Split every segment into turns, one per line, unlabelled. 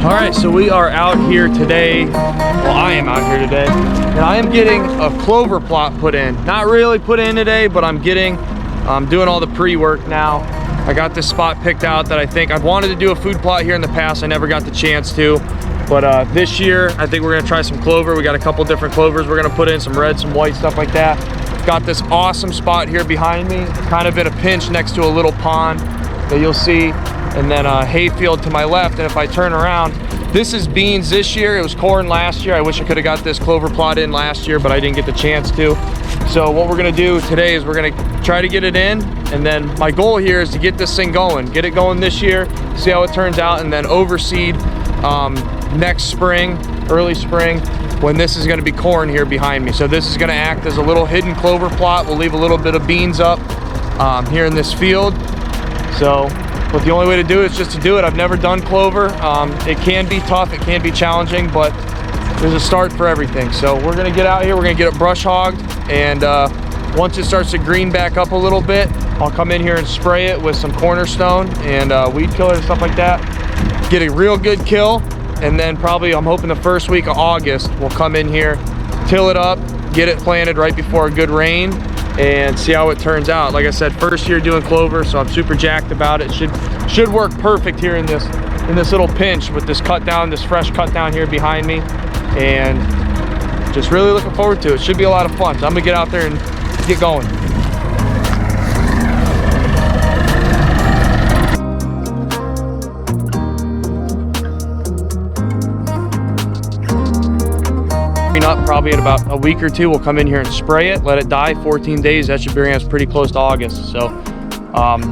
All right, so we are out here today. Well, I am out here today, and I am getting a clover plot put in. Not really put in today, but I'm doing all the pre-work now. I got this spot picked out that I think I've wanted to do a food plot here in the past. I never got the chance to, but this year I think we're gonna try some clover. We got a couple different clovers we're gonna put in, some red, some white, stuff like that. Got this awesome spot here behind me, kind of in a pinch next to a little pond that you'll see, and then a hayfield to my left. And if I turn around, this is beans this year. It was corn last year. I wish I could have got this clover plot in last year, but I didn't get the chance to. So what we're gonna do today is we're gonna try to get it in, and then my goal here is to get this thing going, get it going this year, see how it turns out, and then overseed next spring, early spring, when this is gonna be corn here behind me. So this is gonna act as a little hidden clover plot. We'll leave a little bit of beans up here in this field. So, but the only way to do it is just to do it. I've never done clover. It can be tough, it can be challenging, but there's a start for everything. So we're gonna get out here, we're gonna get it brush hogged, and once it starts to green back up a little bit, I'll come in here and spray it with some cornerstone and weed killer and stuff like that. Get a real good kill, and then probably, I'm hoping the first week of August, we'll come in here, till it up, get it planted right before a good rain, and see how it turns out. Like I said, first year doing clover, so I'm super jacked about it. Should work perfect here in this little pinch with this cut down, this fresh cut down here behind me, and just really looking forward to it. Should be a lot of fun. So I'm gonna get out there and get going. Up probably in about a week or two, we'll come in here and spray it, let it die 14 days. That should bring us pretty close to August. So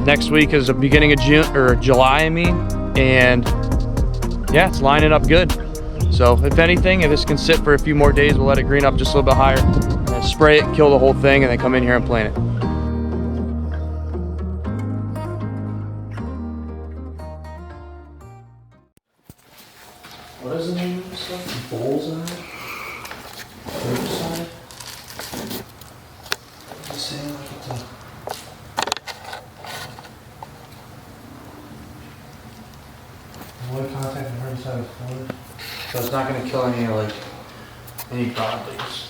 next week is the beginning of June, or July I mean, and yeah, it's lining up good. So if anything, if this can sit for a few more days, we'll let it green up just a little bit higher, and then spray it, kill the whole thing, and then come in here and plant it. What is the name of this stuff? Bowls in it? Side. What's it say? Like it's a... Avoid contact with hard side of floor. So it's not going to kill any broadleaves.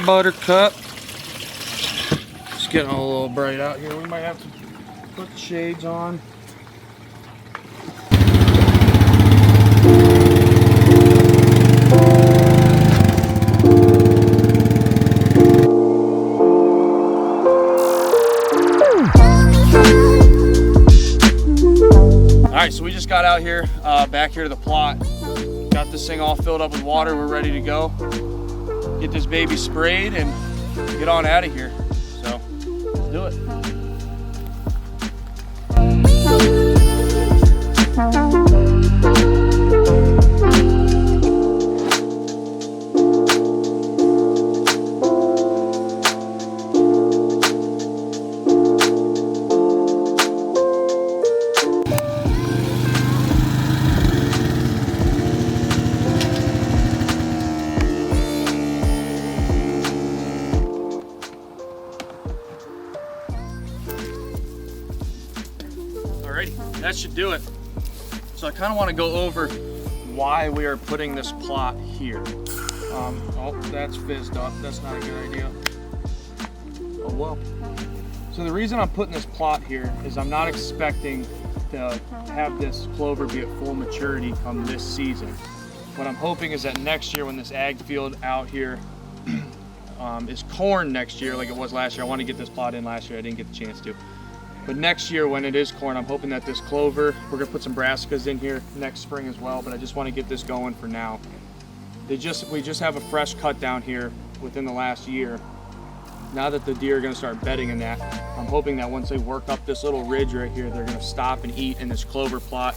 Buttercup. It's getting a little bright out here. We might have to put the shades on. All right, so we just got out here, back here to the plot. Got this thing all filled up with water. We're ready to go. Get this baby sprayed and get on out of here. So let's do it. That should do it. So I kind of want to go over why we are putting this plot here. Oh, that's fizzed up. That's not a good idea. Oh well. So the reason I'm putting this plot here is I'm not expecting to have this clover be at full maturity come this season. What I'm hoping is that next year when this ag field out here is corn next year like it was last year. I want to get this plot in last year. I didn't get the chance to. But next year when it is corn, I'm hoping that this clover, we're gonna put some brassicas in here next spring as well, but I just want to get this going for now. We just have a fresh cut down here within the last year. Now that the deer are gonna start bedding in that, I'm hoping that once they work up this little ridge right here, they're gonna stop and eat in this clover plot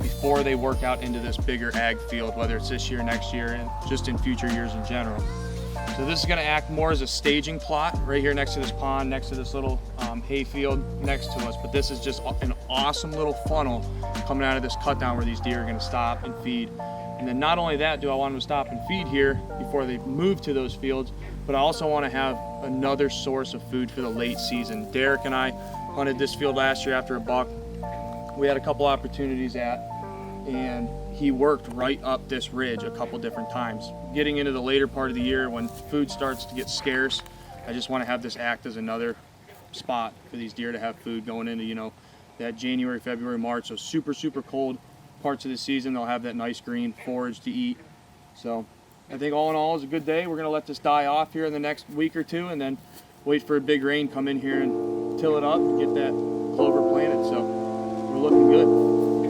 before they work out into this bigger ag field, whether it's this year, next year, and just in future years in general. So this is gonna act more as a staging plot right here next to this pond, next to this little hay field next to us. But this is just an awesome little funnel coming out of this cut down where these deer are gonna stop and feed. And then not only that do I want them to stop and feed here before they move to those fields, but I also wanna have another source of food for the late season. Derek and I hunted this field last year after a buck we had a couple opportunities at, and he worked right up this ridge a couple different times. Getting into the later part of the year when food starts to get scarce, I just want to have this act as another spot for these deer to have food going into, you know, that January, February, March, so super, super cold parts of the season. They'll have that nice green forage to eat. So I think all in all is a good day. We're going to let this die off here in the next week or two and then wait for a big rain, come in here and till it up and get that clover planted. So we're looking good.